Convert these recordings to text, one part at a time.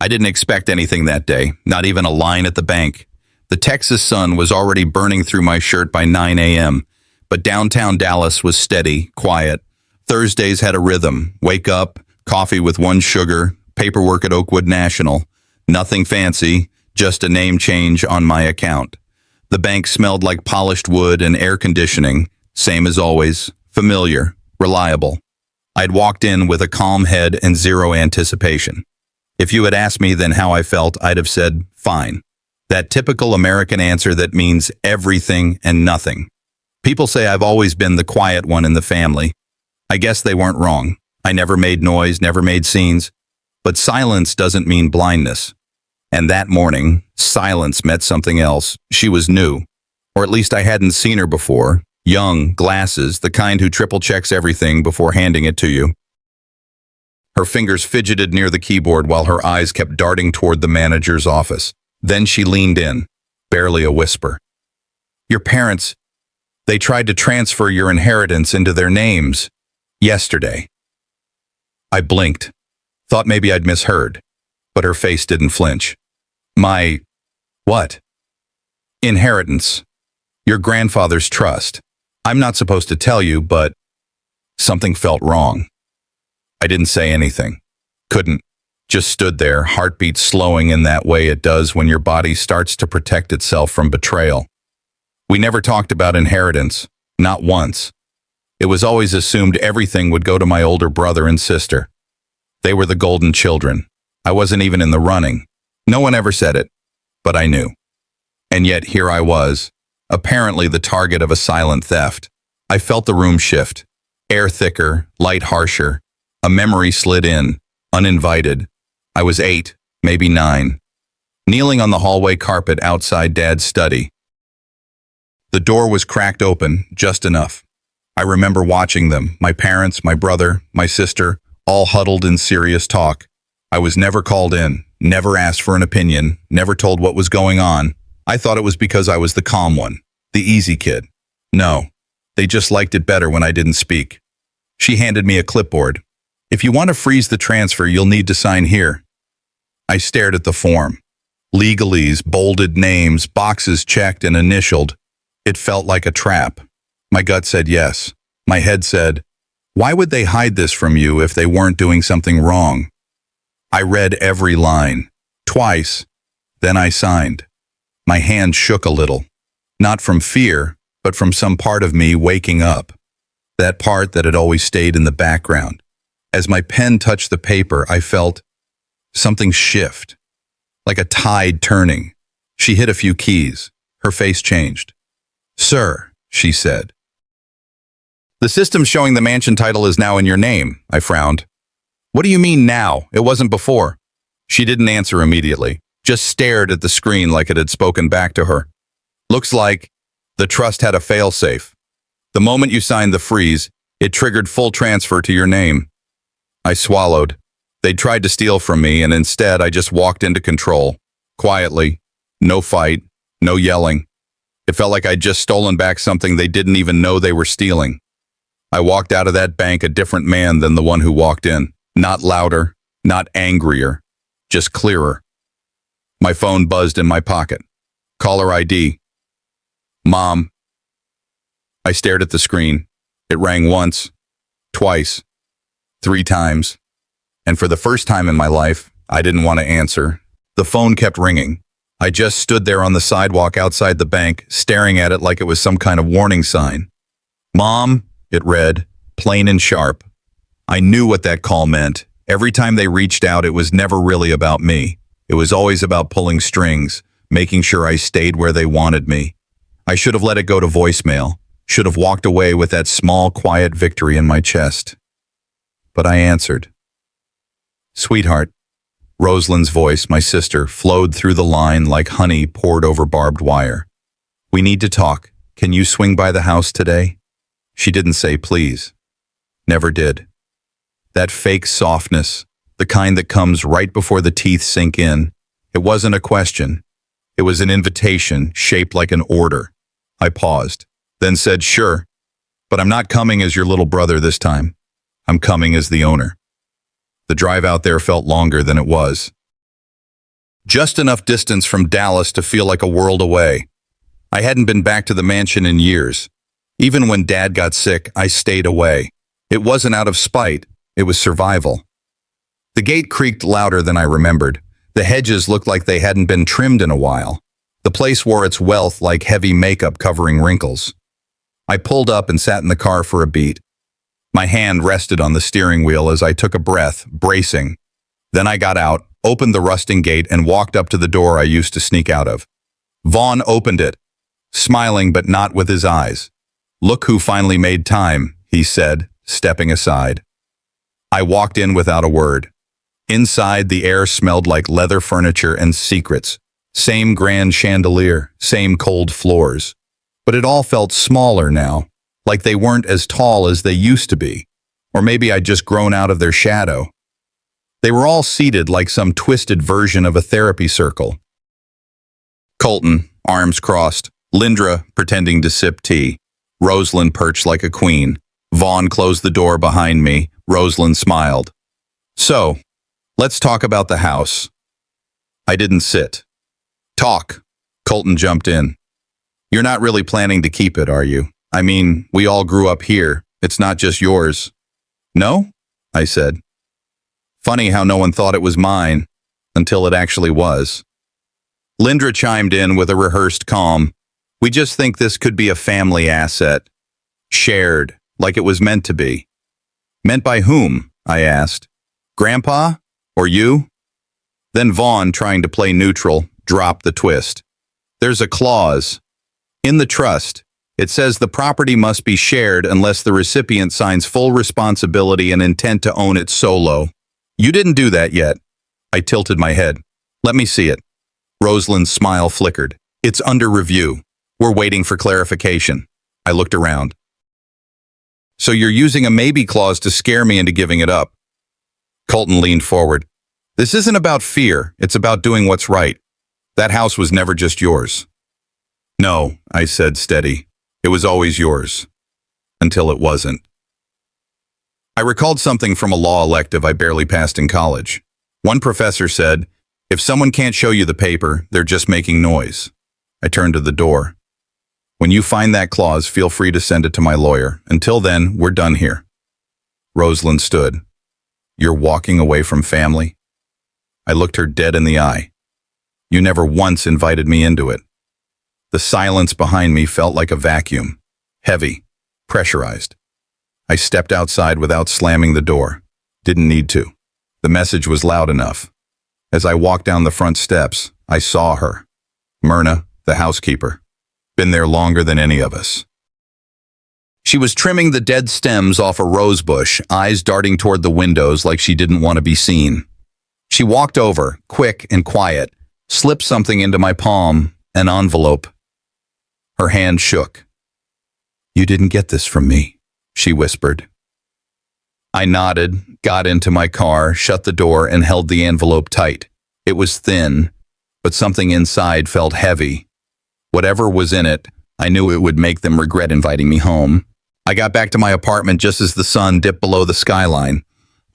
I didn't expect anything that day, not even a line at the bank. The Texas sun was already burning through my shirt by 9 a.m., but downtown Dallas was steady, quiet. Thursdays had a rhythm. Wake up, coffee with one sugar, paperwork at Oakwood National. Nothing fancy, just a name change on my account. The bank smelled like polished wood and air conditioning, same as always, familiar, reliable. I'd walked in with a calm head and zero anticipation. If you had asked me then how I felt, I'd have said, fine. That typical American answer that means everything and nothing. People say I've always been the quiet one in the family. I guess they weren't wrong. I never made noise, never made scenes. But silence doesn't mean blindness. And that morning, silence meant something else. She was new. Or at least I hadn't seen her before. Young, glasses, the kind who triple checks everything before handing it to you. Her fingers fidgeted near the keyboard while her eyes kept darting toward the manager's office. Then she leaned in, barely a whisper. Your parents, they tried to transfer your inheritance into their names yesterday. I blinked, thought maybe I'd misheard, but her face didn't flinch. My, what? Inheritance. Your grandfather's trust. I'm not supposed to tell you, but something felt wrong. I didn't say anything. Couldn't. Just stood there, heartbeat slowing in that way it does when your body starts to protect itself from betrayal. We never talked about inheritance, not once. It was always assumed everything would go to my older brother and sister. They were the golden children. I wasn't even in the running. No one ever said it, but I knew. And yet here I was, apparently the target of a silent theft. I felt the room shift. Air thicker, light harsher. A memory slid in, uninvited. I was 8, maybe 9, kneeling on the hallway carpet outside Dad's study. The door was cracked open, just enough. I remember watching them, my parents, my brother, my sister, all huddled in serious talk. I was never called in, never asked for an opinion, never told what was going on. I thought it was because I was the calm one, the easy kid. No, they just liked it better when I didn't speak. She handed me a clipboard. If you want to freeze the transfer, you'll need to sign here. I stared at the form. Legalese, bolded names, boxes checked and initialed. It felt like a trap. My gut said yes. My head said, why would they hide this from you if they weren't doing something wrong? I read every line, twice, then I signed. My hand shook a little, not from fear, but from some part of me waking up. That part that had always stayed in the background. As my pen touched the paper, I felt something shift, like a tide turning. She hit a few keys. Her face changed. Sir, she said. The system showing the mansion title is now in your name, I frowned. What do you mean now? It wasn't before. She didn't answer immediately, just stared at the screen like it had spoken back to her. Looks like the trust had a failsafe. The moment you signed the freeze, it triggered full transfer to your name. I swallowed. They'd tried to steal from me, and instead I just walked into control. Quietly. No fight. No yelling. It felt like I'd just stolen back something they didn't even know they were stealing. I walked out of that bank a different man than the one who walked in. Not louder, not angrier, just clearer. My phone buzzed in my pocket. Caller ID. Mom. I stared at the screen. It rang once, twice, 3 times. And for the first time in my life, I didn't want to answer. The phone kept ringing. I just stood there on the sidewalk outside the bank, staring at it like it was some kind of warning sign. Mom, it read, plain and sharp. I knew what that call meant. Every time they reached out, it was never really about me. It was always about pulling strings, making sure I stayed where they wanted me. I should have let it go to voicemail, should have walked away with that small, quiet victory in my chest. But I answered. Sweetheart, Rosalind's voice, my sister, flowed through the line like honey poured over barbed wire. We need to talk. Can you swing by the house today? She didn't say please. Never did. That fake softness, the kind that comes right before the teeth sink in, it wasn't a question. It was an invitation shaped like an order. I paused, then said, sure, but I'm not coming as your little brother this time. I'm coming as the owner. The drive out there felt longer than it was. just enough distance from Dallas to feel like a world away. I hadn't been back to the mansion in years. Even when Dad got sick, I stayed away. It wasn't out of spite, it was survival. The gate creaked louder than I remembered. The hedges looked like they hadn't been trimmed in a while. The place wore its wealth like heavy makeup covering wrinkles. I pulled up and sat in the car for a beat. My hand rested on the steering wheel as I took a breath, bracing. Then I got out, opened the rusting gate, and walked up to the door I used to sneak out of. Vaughn opened it, smiling but not with his eyes. "Look who finally made time," he said, stepping aside. I walked in without a word. Inside, the air smelled like leather furniture and secrets. Same grand chandelier, same cold floors. But it all felt smaller now, like they weren't as tall as they used to be. Or maybe I'd just grown out of their shadow. They were all seated like some twisted version of a therapy circle. Colton, arms crossed. Lindra, pretending to sip tea. Rosalind perched like a queen. Vaughn closed the door behind me. Rosalind smiled. "So, let's talk about the house." I didn't sit. "Talk." Colton jumped in. "You're not really planning to keep it, are you? I mean, we all grew up here. It's not just yours." "No?" I said. "Funny how no one thought it was mine, until it actually was." Lindra chimed in with a rehearsed calm. "We just think this could be a family asset. Shared, like it was meant to be." "Meant by whom?" I asked. "Grandpa? Or you?" Then Vaughn, trying to play neutral, dropped the twist. "There's a clause. In the trust, it says the property must be shared unless the recipient signs full responsibility and intent to own it solo. You didn't do that yet." I tilted my head. "Let me see it." Rosalind's smile flickered. "It's under review. We're waiting for clarification." I looked around. "So you're using a maybe clause to scare me into giving it up?" Colton leaned forward. "This isn't about fear. It's about doing what's right. That house was never just yours." "No," I said, steady. "It was always yours. Until it wasn't." I recalled something from a law elective I barely passed in college. One professor said, "If someone can't show you the paper, they're just making noise." I turned to the door. "When you find that clause, feel free to send it to my lawyer. Until then, we're done here." Rosalind stood. "You're walking away from family?" I looked her dead in the eye. "You never once invited me into it." The silence behind me felt like a vacuum. Heavy. Pressurized. I stepped outside without slamming the door. Didn't need to. The message was loud enough. As I walked down the front steps, I saw her. Myrna, the housekeeper. Been there longer than any of us. She was trimming the dead stems off a rose bush, eyes darting toward the windows like she didn't want to be seen. She walked over, quick and quiet, slipped something into my palm, an envelope. Her hand shook. "You didn't get this from me," she whispered. I nodded, got into my car, shut the door, and held the envelope tight. It was thin, but something inside felt heavy. Whatever was in it, I knew it would make them regret inviting me home. I got back to my apartment just as the sun dipped below the skyline.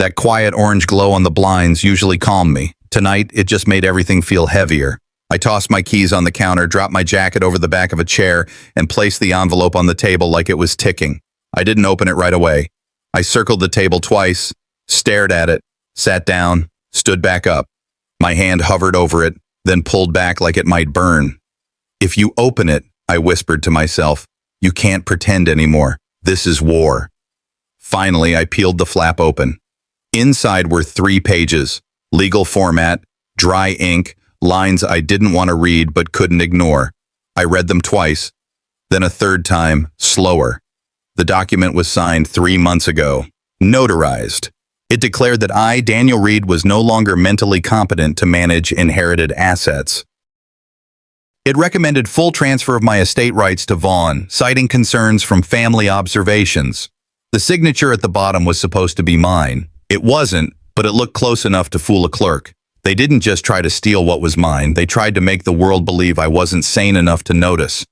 That quiet orange glow on the blinds usually calmed me. Tonight, it just made everything feel heavier. I tossed my keys on the counter, dropped my jacket over the back of a chair, and placed the envelope on the table like it was ticking. I didn't open it right away. I circled the table twice, stared at it, sat down, stood back up. My hand hovered over it, then pulled back like it might burn. "If you open it," I whispered to myself, "you can't pretend anymore. This is war." Finally, I peeled the flap open. Inside were 3 pages, legal format, dry ink, lines I didn't want to read but couldn't ignore. I read them twice, then a third time, slower. The document was signed 3 months ago, notarized. It declared that I, Daniel Reed, was no longer mentally competent to manage inherited assets. It recommended full transfer of my estate rights to Vaughn, citing concerns from family observations. The signature at the bottom was supposed to be mine. It wasn't, but it looked close enough to fool a clerk. They didn't just try to steal what was mine, they tried to make the world believe I wasn't sane enough to notice.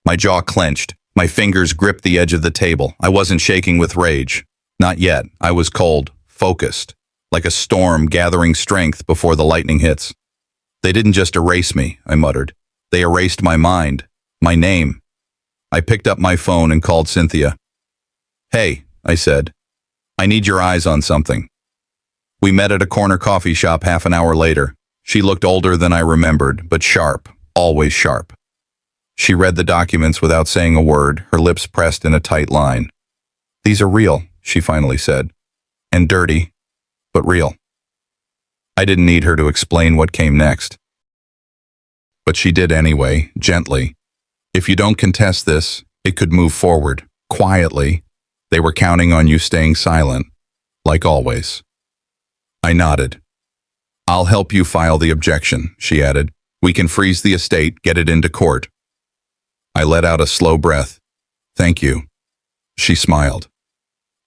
My jaw clenched. My fingers gripped the edge of the table. I wasn't shaking with rage. Not yet. I was cold, focused, like a storm gathering strength before the lightning hits. They didn't just erase me, I muttered. They erased my mind, my name. I picked up my phone and called Cynthia. Hey, I said. I need your eyes on something. We met at a corner coffee shop half an hour later. She looked older than I remembered, but sharp, always sharp. She read the documents without saying a word, her lips pressed in a tight line. These are real, she finally said. And dirty, but real. I didn't need her to explain what came next. But she did anyway, gently. If you don't contest this, it could move forward, quietly. They were counting on you staying silent, like always. I nodded. I'll help you file the objection, she added. We can freeze the estate, get it into court. I let out a slow breath. Thank you. She smiled.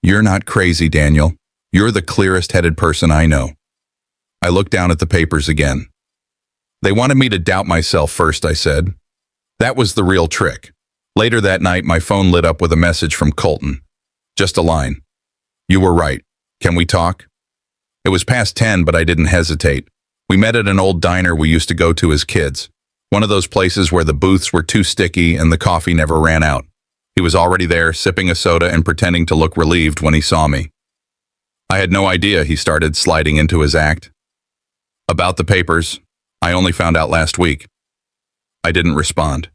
You're not crazy, Daniel. You're the clearest-headed person I know. I looked down at the papers again. They wanted me to doubt myself first, I said. That was the real trick. Later that night, my phone lit up with a message from Colton. Just a line. You were right. Can we talk? It was past 10, but I didn't hesitate. We met at an old diner we used to go to as kids. One of those places where the booths were too sticky and the coffee never ran out. He was already there, sipping a soda and pretending to look relieved when he saw me. I had no idea he started sliding into his act. About the papers, I only found out last week. I didn't respond.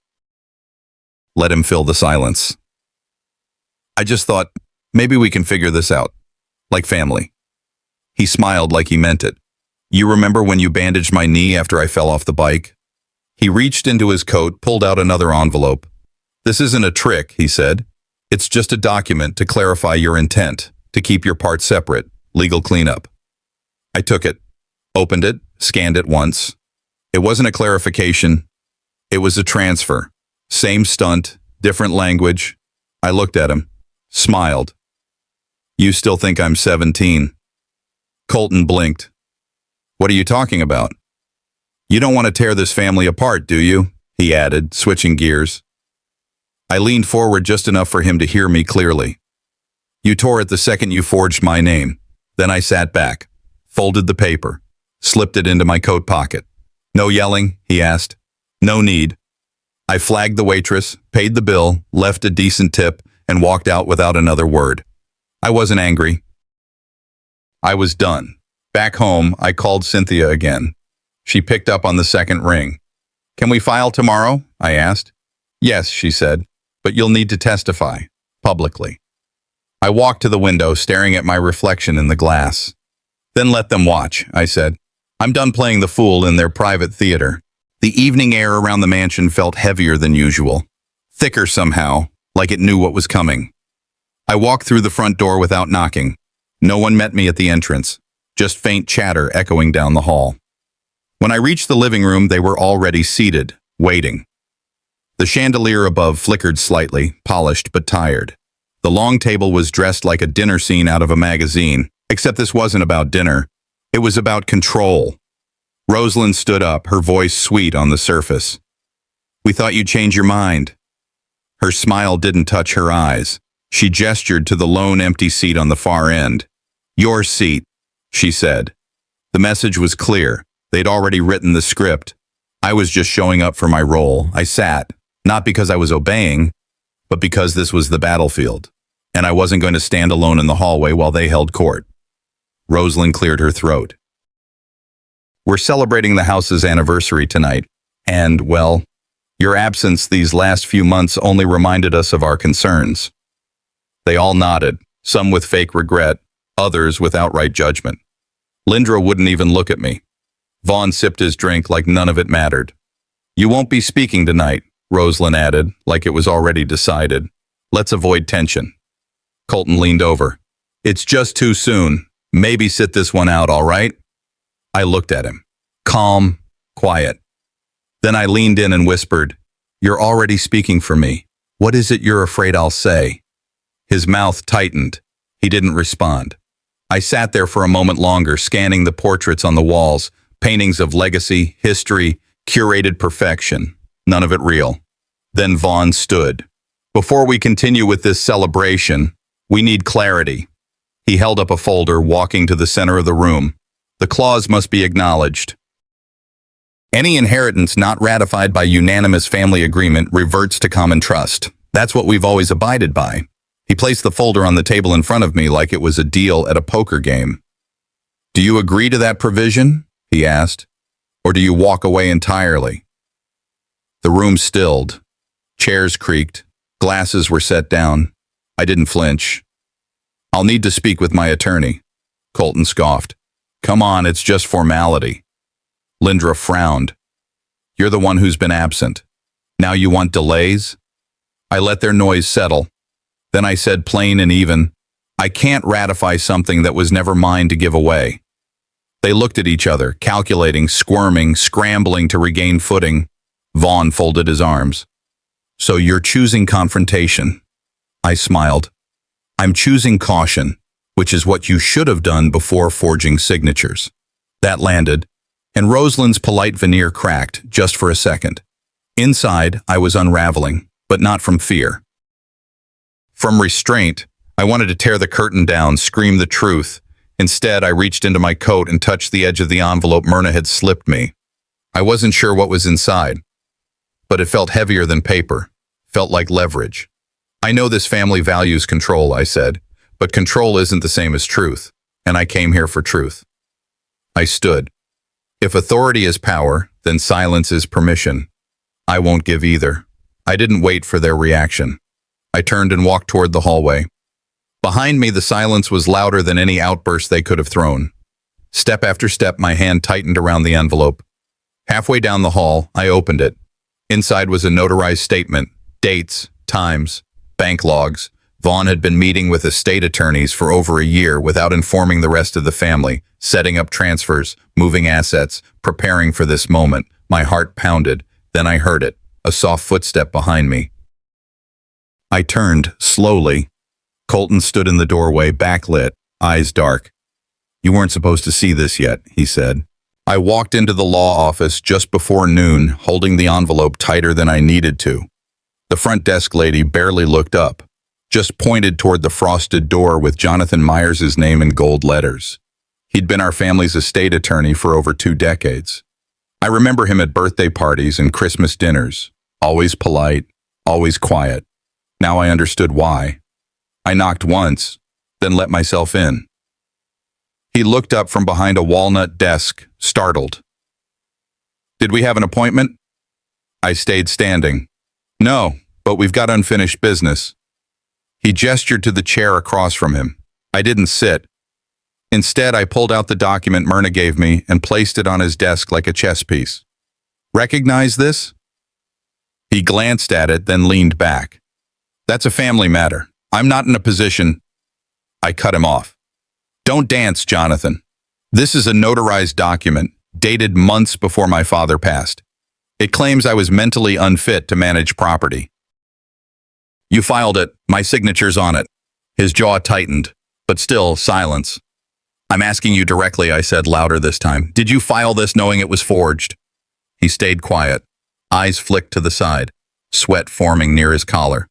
Let him fill the silence. I just thought, maybe we can figure this out. Like family. He smiled like he meant it. You remember when you bandaged my knee after I fell off the bike? He reached into his coat, pulled out another envelope. This isn't a trick, he said. It's just a document to clarify your intent, to keep your parts separate, legal cleanup. I took it, opened it, scanned it once. It wasn't a clarification. It was a transfer. Same stunt, different language. I looked at him, smiled. You still think I'm 17? Colton blinked. What are you talking about? You don't want to tear this family apart, do you? He added, switching gears. I leaned forward just enough for him to hear me clearly. You tore it the second you forged my name. Then I sat back, folded the paper, slipped it into my coat pocket. No yelling, he asked. No need. I flagged the waitress, paid the bill, left a decent tip, and walked out without another word. I wasn't angry. I was done. Back home, I called Cynthia again. She picked up on the second ring. Can we file tomorrow? I asked. Yes, she said, but you'll need to testify, publicly. I walked to the window, staring at my reflection in the glass. Then let them watch, I said. I'm done playing the fool in their private theater. The evening air around the mansion felt heavier than usual, thicker somehow, like it knew what was coming. I walked through the front door without knocking. No one met me at the entrance, just faint chatter echoing down the hall. When I reached the living room, they were already seated, waiting. The chandelier above flickered slightly, polished but tired. The long table was dressed like a dinner scene out of a magazine, except this wasn't about dinner. It was about control. Rosalind stood up, her voice sweet on the surface. We thought you'd change your mind. Her smile didn't touch her eyes. She gestured to the lone empty seat on the far end. Your seat, she said. The message was clear. They'd already written the script. I was just showing up for my role. I sat, not because I was obeying, but because this was the battlefield, and I wasn't going to stand alone in the hallway while they held court. Rosalind cleared her throat. We're celebrating the house's anniversary tonight, and, well, your absence these last few months only reminded us of our concerns. They all nodded, some with fake regret, others with outright judgment. Lindra wouldn't even look at me. Vaughn sipped his drink like none of it mattered. You won't be speaking tonight, Rosalind added, like it was already decided. Let's avoid tension. Colton leaned over. It's just too soon. Maybe sit this one out, all right? I looked at him. Calm, quiet. Then I leaned in and whispered, You're already speaking for me. What is it you're afraid I'll say? His mouth tightened. He didn't respond. I sat there for a moment longer, scanning the portraits on the walls, paintings of legacy, history, curated perfection. None of it real. Then Vaughn stood. Before we continue with this celebration, we need clarity. He held up a folder, walking to the center of the room. The clause must be acknowledged. Any inheritance not ratified by unanimous family agreement reverts to common trust. That's what we've always abided by. He placed the folder on the table in front of me like it was a deal at a poker game. Do you agree to that provision? He asked. Or do you walk away entirely? The room stilled. Chairs creaked. Glasses were set down. I didn't flinch. I'll need to speak with my attorney. Colton scoffed. Come on, it's just formality. Lindra frowned. You're the one who's been absent. Now you want delays? I let their noise settle. Then I said plain and even, I can't ratify something that was never mine to give away. They looked at each other, calculating, squirming, scrambling to regain footing. Vaughn folded his arms. So you're choosing confrontation. I smiled. I'm choosing caution, which is what you should have done before forging signatures. That landed, and Rosalind's polite veneer cracked just for a second. Inside, I was unraveling, but not from fear. From restraint, I wanted to tear the curtain down, scream the truth. Instead, I reached into my coat and touched the edge of the envelope Myrna had slipped me. I wasn't sure what was inside, but it felt heavier than paper, felt like leverage. I know this family values control, I said, but control isn't the same as truth, and I came here for truth. I stood. If authority is power, then silence is permission. I won't give either. I didn't wait for their reaction. I turned and walked toward the hallway. Behind me, the silence was louder than any outburst they could have thrown. Step after step, my hand tightened around the envelope. Halfway down the hall, I opened it. Inside was a notarized statement, dates, times, bank logs. Vaughn had been meeting with estate attorneys for over a year without informing the rest of the family, setting up transfers, moving assets, preparing for this moment. My heart pounded. Then I heard it, a soft footstep behind me. I turned, slowly. Colton stood in the doorway, backlit, eyes dark. You weren't supposed to see this yet, he said. I walked into the law office just before noon, holding the envelope tighter than I needed to. The front desk lady barely looked up, just pointed toward the frosted door with Jonathan Myers' name in gold letters. He'd been our family's estate attorney for over 2 decades. I remember him at birthday parties and Christmas dinners, always polite, always quiet. Now I understood why. I knocked once, then let myself in. He looked up from behind a walnut desk, startled. Did we have an appointment? I stayed standing. No, but we've got unfinished business. He gestured to the chair across from him. I didn't sit. Instead, I pulled out the document Myrna gave me and placed it on his desk like a chess piece. Recognize this? He glanced at it, then leaned back. That's a family matter. I'm not in a position. I cut him off. Don't dance, Jonathan. This is a notarized document, dated months before my father passed. It claims I was mentally unfit to manage property. You filed it, my signature's on it. His jaw tightened, but still silence. I'm asking you directly, I said louder this time. Did you file this knowing it was forged? He stayed quiet, eyes flicked to the side, sweat forming near his collar.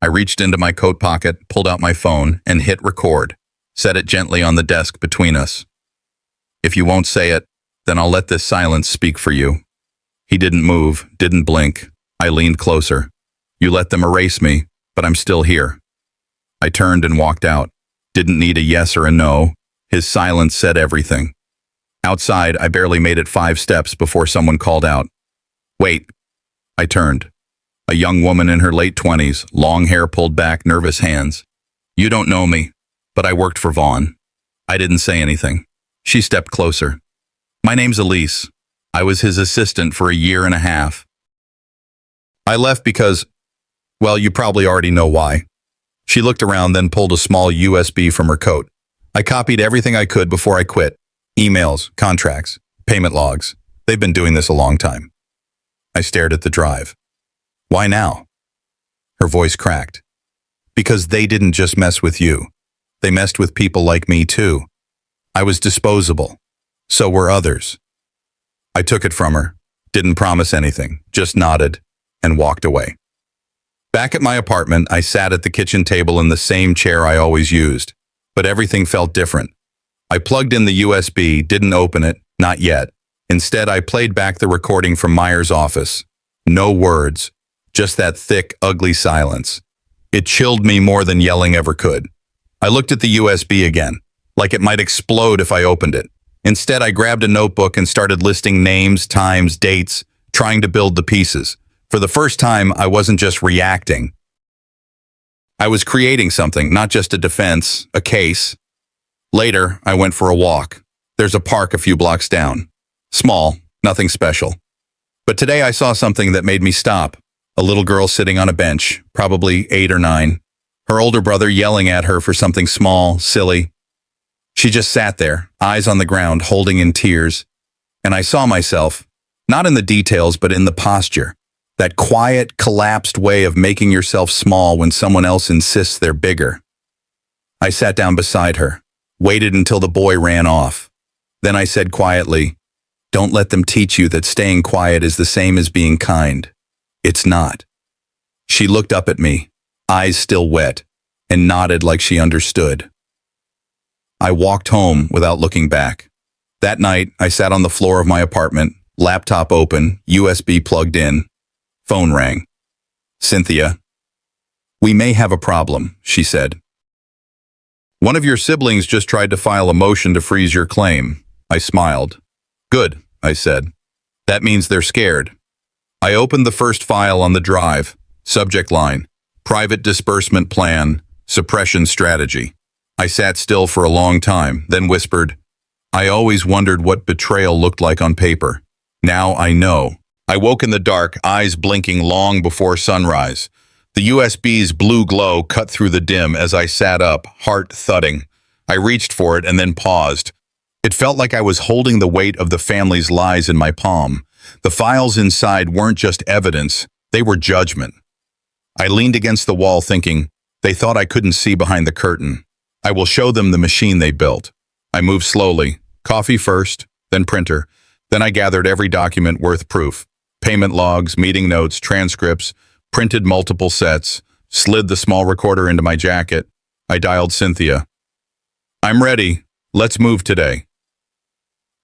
I reached into my coat pocket, pulled out my phone, and hit record. Set it gently on the desk between us. If you won't say it, then I'll let this silence speak for you. He didn't move, didn't blink. I leaned closer. You let them erase me, but I'm still here. I turned and walked out. Didn't need a yes or a no. His silence said everything. Outside, I barely made it 5 steps before someone called out. Wait. I turned. A young woman in her late 20s, long hair pulled back, nervous hands. You don't know me, but I worked for Vaughn. I didn't say anything. She stepped closer. My name's Elise. I was his assistant for 1.5 years. I left because, well, you probably already know why. She looked around, then pulled a small USB from her coat. I copied everything I could before I quit. Emails, contracts, payment logs. They've been doing this a long time. I stared at the drive. Why now? Her voice cracked. Because they didn't just mess with you. They messed with people like me too. I was disposable. So were others. I took it from her, didn't promise anything, just nodded, and walked away. Back at my apartment, I sat at the kitchen table in the same chair I always used, but everything felt different. I plugged in the USB, didn't open it, not yet. Instead, I played back the recording from Meyer's office. No words, just that thick, ugly silence. It chilled me more than yelling ever could. I looked at the USB again, like it might explode if I opened it. Instead, I grabbed a notebook and started listing names, times, dates, trying to build the pieces. For the first time, I wasn't just reacting. I was creating something, not just a defense, a case. Later, I went for a walk. There's a park a few blocks down. Small, nothing special. But today I saw something that made me stop. A little girl sitting on a bench, probably 8 or 9. Her older brother yelling at her for something small, silly. She just sat there, eyes on the ground, holding in tears. And I saw myself, not in the details, but in the posture. That quiet, collapsed way of making yourself small when someone else insists they're bigger. I sat down beside her, waited until the boy ran off. Then I said quietly, "Don't let them teach you that staying quiet is the same as being kind. It's not." She looked up at me, eyes still wet, and nodded like she understood. I walked home without looking back. That night, I sat on the floor of my apartment, laptop open, USB plugged in. Phone rang. "Cynthia." "We may have a problem," she said. "One of your siblings just tried to file a motion to freeze your claim." I smiled. "Good," I said. "That means they're scared." I opened the first file on the drive. Subject line, "Private Disbursement Plan, Suppression Strategy." I sat still for a long time, then whispered, "I always wondered what betrayal looked like on paper. Now I know." I woke in the dark, eyes blinking long before sunrise. The USB's blue glow cut through the dim as I sat up, heart thudding. I reached for it and then paused. It felt like I was holding the weight of the family's lies in my palm. The files inside weren't just evidence, they were judgment. I leaned against the wall thinking, they thought I couldn't see behind the curtain. I will show them the machine they built. I moved slowly, coffee first, then printer. Then I gathered every document worth proof. Payment logs, meeting notes, transcripts, printed multiple sets, slid the small recorder into my jacket. I dialed Cynthia. "I'm ready. Let's move today."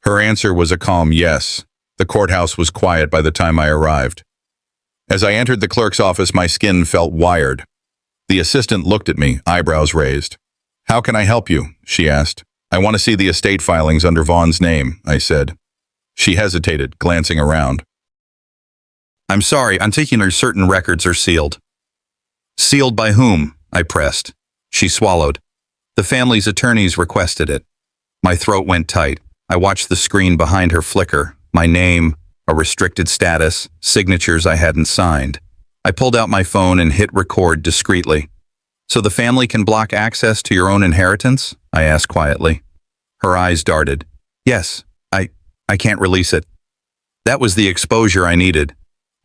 Her answer was a calm yes. The courthouse was quiet by the time I arrived. As I entered the clerk's office, my skin felt wired. The assistant looked at me, eyebrows raised. "How can I help you?" she asked. "I want to see the estate filings under Vaughn's name," I said. She hesitated, glancing around. "I'm sorry, I'm taking her certain records are sealed." "Sealed by whom?" I pressed. She swallowed. "The family's attorneys requested it." My throat went tight. I watched the screen behind her flicker. My name, a restricted status, signatures I hadn't signed. I pulled out my phone and hit record discreetly. "So the family can block access to your own inheritance?" I asked quietly. Her eyes darted. "Yes, I can't release it." That was the exposure I needed.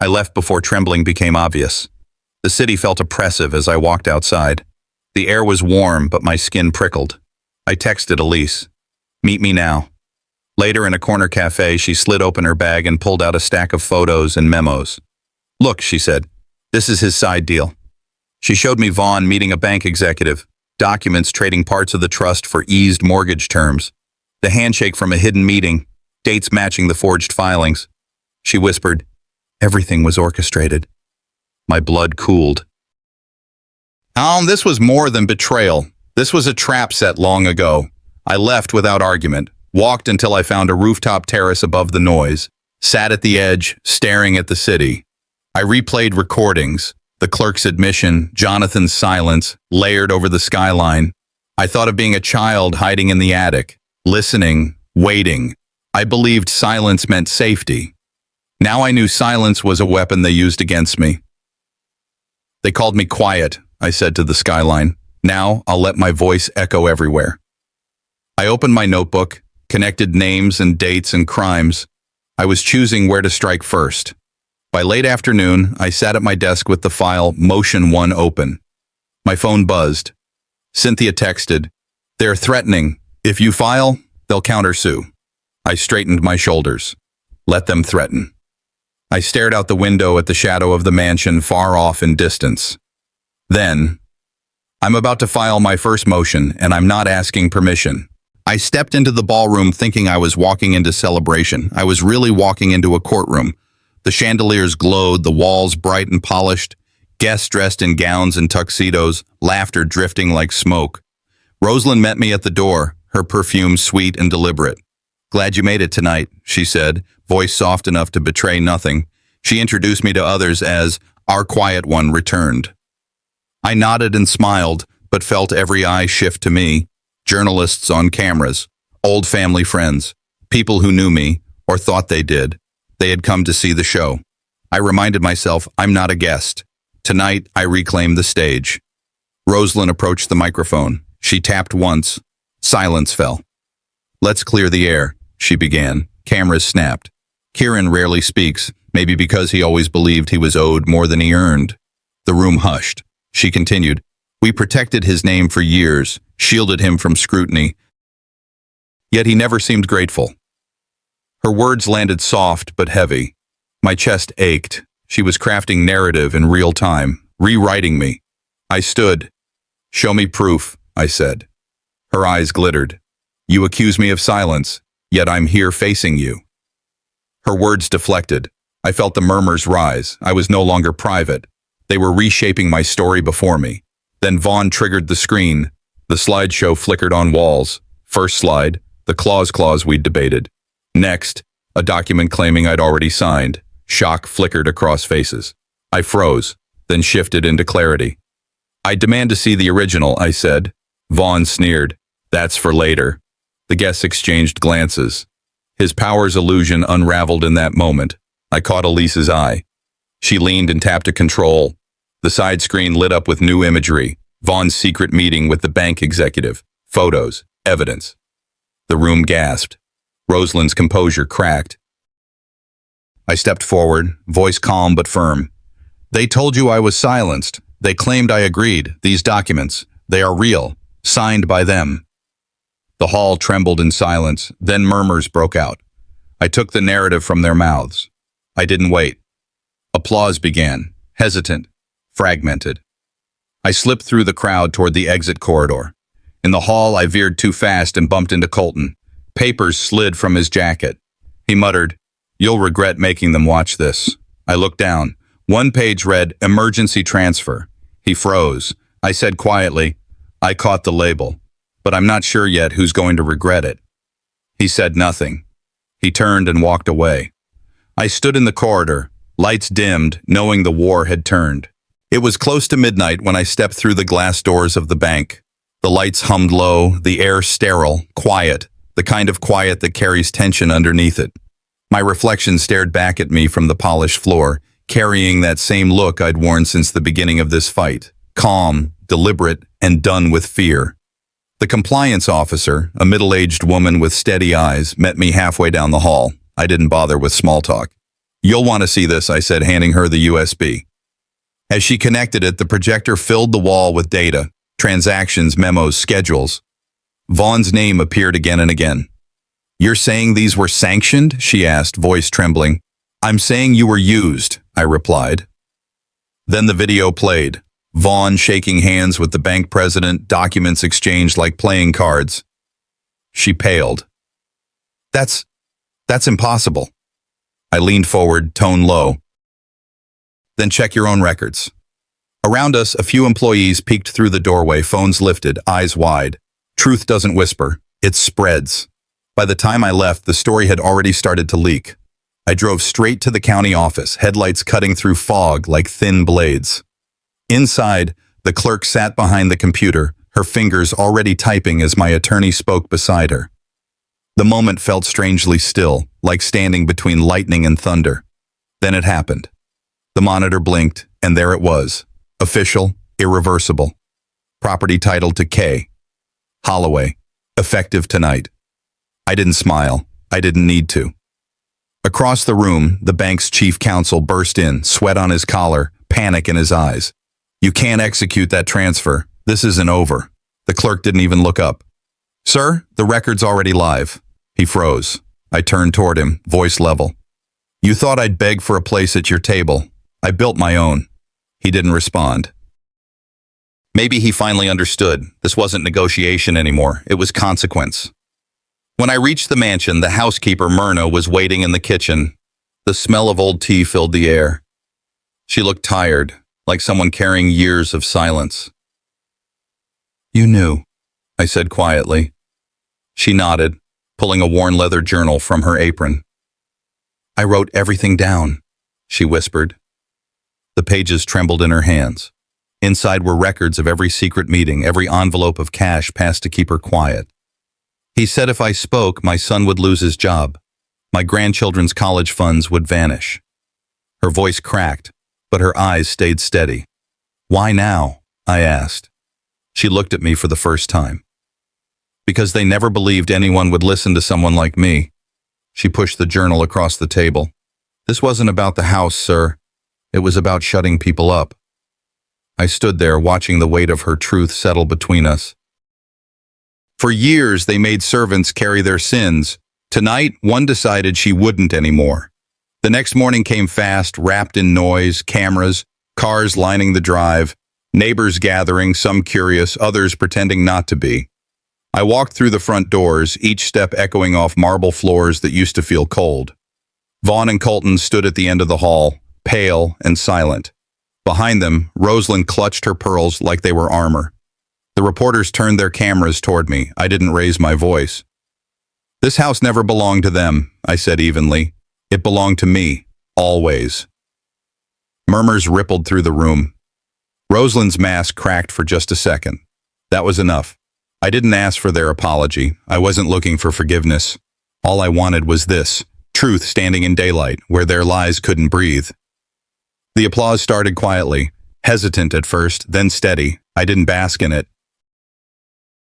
I left before trembling became obvious. The city felt oppressive as I walked outside. The air was warm, but my skin prickled. I texted Elise. "Meet me now." Later in a corner cafe, she slid open her bag and pulled out a stack of photos and memos. "Look," she said, "this is his side deal." She showed me Vaughn meeting a bank executive, documents trading parts of the trust for eased mortgage terms, the handshake from a hidden meeting, dates matching the forged filings. She whispered, "Everything was orchestrated." My blood cooled. This was more than betrayal. This was a trap set long ago. I left without argument, walked until I found a rooftop terrace above the noise, sat at the edge, staring at the city. I replayed recordings, the clerk's admission, Jonathan's silence, layered over the skyline. I thought of being a child hiding in the attic, listening, waiting. I believed silence meant safety. Now I knew silence was a weapon they used against me. "They called me quiet," I said to the skyline. "Now I'll let my voice echo everywhere." I opened my notebook, connected names and dates and crimes. I was choosing where to strike first. By late afternoon, I sat at my desk with the file Motion 1 open. My phone buzzed. Cynthia texted, "They're threatening. If you file, they'll countersue." I straightened my shoulders. Let them threaten. I stared out the window at the shadow of the mansion far off in distance. Then, "I'm about to file my first motion, and I'm not asking permission. I stepped into the ballroom thinking I was walking into celebration. I was really walking into a courtroom. The chandeliers glowed, the walls bright and polished, guests dressed in gowns and tuxedos, laughter drifting like smoke. Rosalind met me at the door, her perfume sweet and deliberate. "Glad you made it tonight," she said, voice soft enough to betray nothing. She introduced me to others as our quiet one returned. I nodded and smiled, but felt every eye shift to me. Journalists on cameras, old family friends, people who knew me, or thought they did. They had come to see the show. I reminded myself, I'm not a guest. Tonight, I reclaimed the stage. Rosalind approached the microphone. She tapped once. Silence fell. "Let's clear the air," she began. Cameras snapped. Kieran rarely speaks, maybe because he always believed he was owed more than he earned. The room hushed. She continued, "We protected his name for years, shielded him from scrutiny. Yet he never seemed grateful." Her words landed soft but heavy. My chest ached. She was crafting narrative in real time, rewriting me. I stood. "Show me proof," I said. Her eyes glittered. "You accuse me of silence, yet I'm here facing you." Her words deflected. I felt the murmurs rise. I was no longer private. They were reshaping my story before me. Then Vaughn triggered the screen. The slideshow flickered on walls. First slide, the clause we'd debated. Next, a document claiming I'd already signed. Shock flickered across faces. I froze, then shifted into clarity. "I demand to see the original," I said. Vaughn sneered. "That's for later." The guests exchanged glances. His power's illusion unraveled in that moment. I caught Elise's eye. She leaned and tapped a control. The side screen lit up with new imagery. Vaughn's secret meeting with the bank executive. Photos. Evidence. The room gasped. Rosalind's composure cracked. I stepped forward, voice calm but firm. "They told you I was silenced. They claimed I agreed. These documents, they are real. Signed by them." The hall trembled in silence, then murmurs broke out. I took the narrative from their mouths. I didn't wait. Applause began, hesitant, fragmented. I slipped through the crowd toward the exit corridor. In the hall, I veered too fast and bumped into Colton. Papers slid from his jacket. He muttered, "You'll regret making them watch this." I looked down. One page read, "Emergency transfer." He froze. I said quietly, "I caught the label, but I'm not sure yet who's going to regret it." He said nothing. He turned and walked away. I stood in the corridor, lights dimmed, knowing the war had turned. It was close to midnight when I stepped through the glass doors of the bank. The lights hummed low, the air sterile, quiet, the kind of quiet that carries tension underneath it. My reflection stared back at me from the polished floor, carrying that same look I'd worn since the beginning of this fight. Calm, deliberate, and done with fear. The compliance officer, a middle-aged woman with steady eyes, met me halfway down the hall. I didn't bother with small talk. "You'll want to see this," I said, handing her the USB. As she connected it, the projector filled the wall with data, transactions, memos, schedules. Vaughn's name appeared again and again. "You're saying these were sanctioned?" she asked, voice trembling. "I'm saying you were used," I replied. Then the video played. Vaughn shaking hands with the bank president, documents exchanged like playing cards. She paled. That's impossible." I leaned forward, tone low. "Then check your own records." Around us, a few employees peeked through the doorway, phones lifted, eyes wide. Truth doesn't whisper, it spreads. By the time I left, the story had already started to leak. I drove straight to the county office, headlights cutting through fog like thin blades. Inside, the clerk sat behind the computer, her fingers already typing as my attorney spoke beside her. The moment felt strangely still, like standing between lightning and thunder. Then it happened. The monitor blinked, and there it was. Official, irreversible. Property title to K. Holloway. Effective tonight. I didn't smile. I didn't need to. Across the room, the bank's chief counsel burst in, sweat on his collar, panic in his eyes. "You can't execute that transfer. This isn't over." The clerk didn't even look up. "Sir, the record's already live." He froze. I turned toward him, voice level. "You thought I'd beg for a place at your table. I built my own." He didn't respond. Maybe he finally understood. This wasn't negotiation anymore. It was consequence. When I reached the mansion, the housekeeper, Myrna, was waiting in the kitchen. The smell of old tea filled the air. She looked tired, like someone carrying years of silence. "You knew," I said quietly. She nodded, pulling a worn leather journal from her apron. "I wrote everything down," she whispered. The pages trembled in her hands. Inside were records of every secret meeting, every envelope of cash passed to keep her quiet. He said if I spoke, my son would lose his job. My grandchildren's college funds would vanish. Her voice cracked, but her eyes stayed steady. "Why now?" I asked. She looked at me for the first time. "Because they never believed anyone would listen to someone like me." She pushed the journal across the table. "This wasn't about the house, sir. It was about shutting people up." I stood there watching the weight of her truth settle between us. For years, they made servants carry their sins. Tonight, one decided she wouldn't anymore. The next morning came fast, wrapped in noise, cameras, cars lining the drive, neighbors gathering, some curious, others pretending not to be. I walked through the front doors, each step echoing off marble floors that used to feel cold. Vaughn and Colton stood at the end of the hall, pale and silent. Behind them, Rosalind clutched her pearls like they were armor. The reporters turned their cameras toward me. I didn't raise my voice. "This house never belonged to them," I said evenly. "It belonged to me, always." Murmurs rippled through the room. Rosalind's mask cracked for just a second. That was enough. I didn't ask for their apology. I wasn't looking for forgiveness. All I wanted was this, truth standing in daylight, where their lies couldn't breathe. The applause started quietly, hesitant at first, then steady. I didn't bask in it.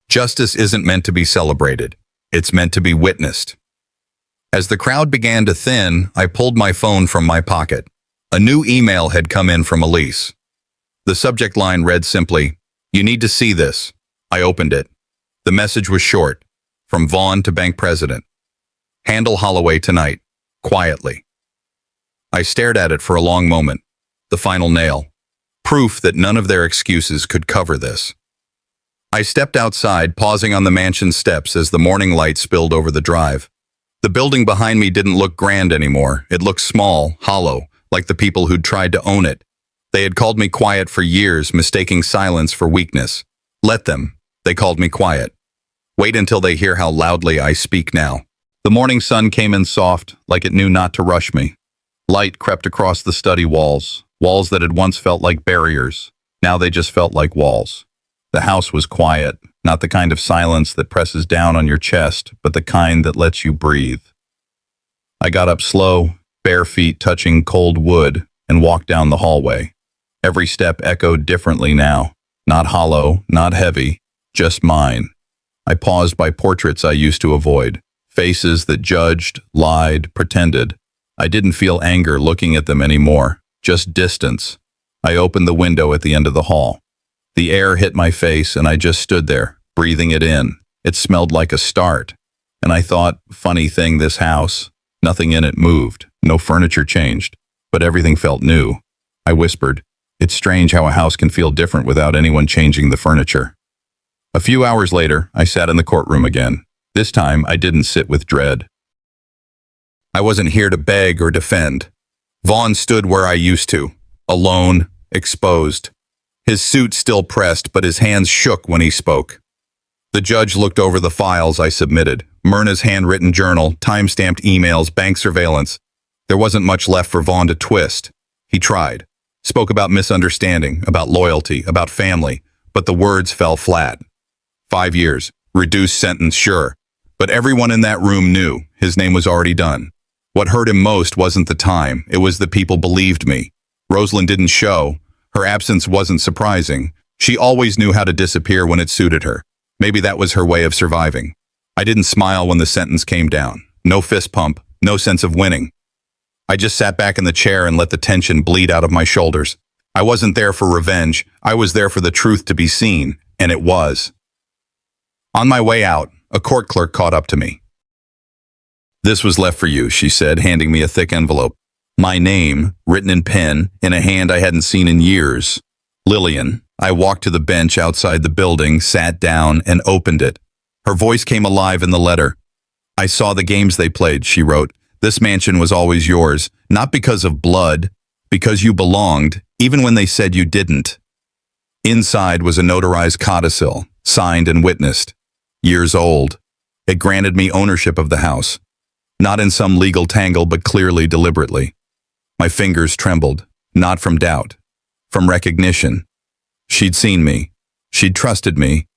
Justice isn't meant to be celebrated. It's meant to be witnessed. As the crowd began to thin, I pulled my phone from my pocket. A new email had come in from Elise. The subject line read simply, "You need to see this." I opened it. The message was short, from Vaughn to bank president. "Handle Holloway tonight, quietly." I stared at it for a long moment. The final nail. Proof that none of their excuses could cover this. I stepped outside, pausing on the mansion steps as the morning light spilled over the drive. The building behind me didn't look grand anymore. It looked small, hollow, like the people who'd tried to own it. They had called me quiet for years, mistaking silence for weakness. Let them. They called me quiet. Wait until they hear how loudly I speak now. The morning sun came in soft, like it knew not to rush me. Light crept across the study walls, walls that had once felt like barriers. Now they just felt like walls. The house was quiet, not the kind of silence that presses down on your chest, but the kind that lets you breathe. I got up slow, bare feet touching cold wood, and walked down the hallway. Every step echoed differently now. Not hollow, not heavy, just mine. I paused by portraits I used to avoid, faces that judged, lied, pretended. I didn't feel anger looking at them anymore, just distance. I opened the window at the end of the hall. The air hit my face and I just stood there, breathing it in. It smelled like a start. And I thought, funny thing, this house, nothing in it moved, no furniture changed, but everything felt new. I whispered, "It's strange how a house can feel different without anyone changing the furniture." A few hours later, I sat in the courtroom again. This time, I didn't sit with dread. I wasn't here to beg or defend. Vaughn stood where I used to, alone, exposed. His suit still pressed, but his hands shook when he spoke. The judge looked over the files I submitted, Myrna's handwritten journal, time-stamped emails, bank surveillance. There wasn't much left for Vaughn to twist. He tried, spoke about misunderstanding, about loyalty, about family, but the words fell flat. 5 years, reduced sentence, sure. But everyone in that room knew his name was already done. What hurt him most wasn't the time, it was the people believed me. Rosalind didn't show. Her absence wasn't surprising. She always knew how to disappear when it suited her. Maybe that was her way of surviving. I didn't smile when the sentence came down. No fist pump, no sense of winning. I just sat back in the chair and let the tension bleed out of my shoulders. I wasn't there for revenge. I was there for the truth to be seen, and it was. On my way out, a court clerk caught up to me. "This was left for you," she said, handing me a thick envelope. My name, written in pen, in a hand I hadn't seen in years. Lillian. I walked to the bench outside the building, sat down, and opened it. Her voice came alive in the letter. I saw the games they played, she wrote. This mansion was always yours, not because of blood, because you belonged, even when they said you didn't. Inside was a notarized codicil, signed and witnessed. Years old. It granted me ownership of the house. Not in some legal tangle, but clearly, deliberately. My fingers trembled, not from doubt, from recognition. She'd seen me. She'd trusted me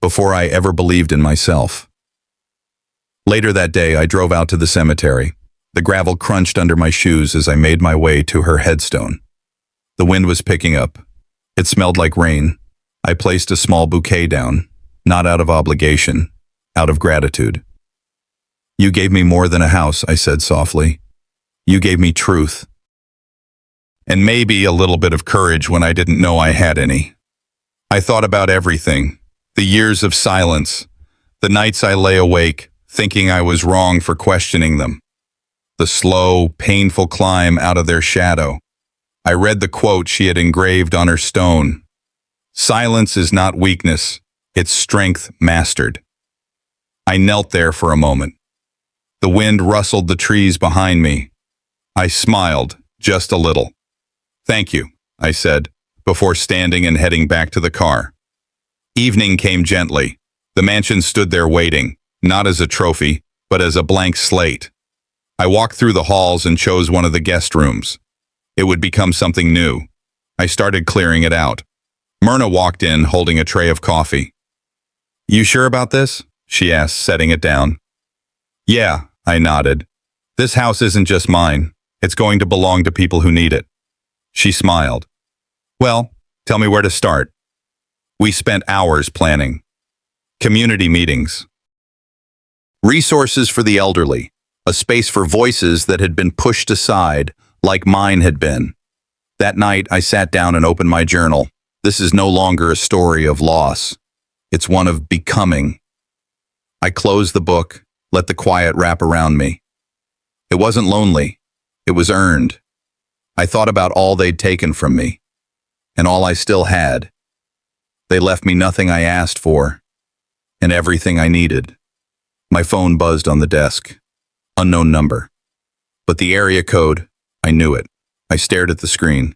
before I ever believed in myself. Later that day, I drove out to the cemetery. The gravel crunched under my shoes as I made my way to her headstone. The wind was picking up. It smelled like rain. I placed a small bouquet down, not out of obligation, out of gratitude. You gave me more than a house, I said softly. You gave me truth. And maybe a little bit of courage when I didn't know I had any. I thought about everything. The years of silence. The nights I lay awake, thinking I was wrong for questioning them. The slow, painful climb out of their shadow. I read the quote she had engraved on her stone. Silence is not weakness, it's strength mastered. I knelt there for a moment. The wind rustled the trees behind me. I smiled, just a little. Thank you, I said, before standing and heading back to the car. Evening came gently. The mansion stood there waiting, not as a trophy, but as a blank slate. I walked through the halls and chose one of the guest rooms. It would become something new. I started clearing it out. Myrna walked in, holding a tray of coffee. You sure about this? She asked, setting it down. Yeah, I nodded. This house isn't just mine. It's going to belong to people who need it. She smiled. Well, tell me where to start. We spent hours planning. Community meetings. Resources for the elderly. A space for voices that had been pushed aside, like mine had been. That night, I sat down and opened my journal. This is no longer a story of loss. It's one of becoming. I closed the book, let the quiet wrap around me. It wasn't lonely. It was earned. I thought about all they'd taken from me, and all I still had. They left me nothing I asked for, and everything I needed. My phone buzzed on the desk. Unknown number. But the area code, I knew it. I stared at the screen.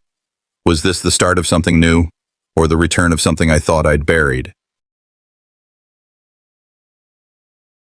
Was this the start of something new, or the return of something I thought I'd buried?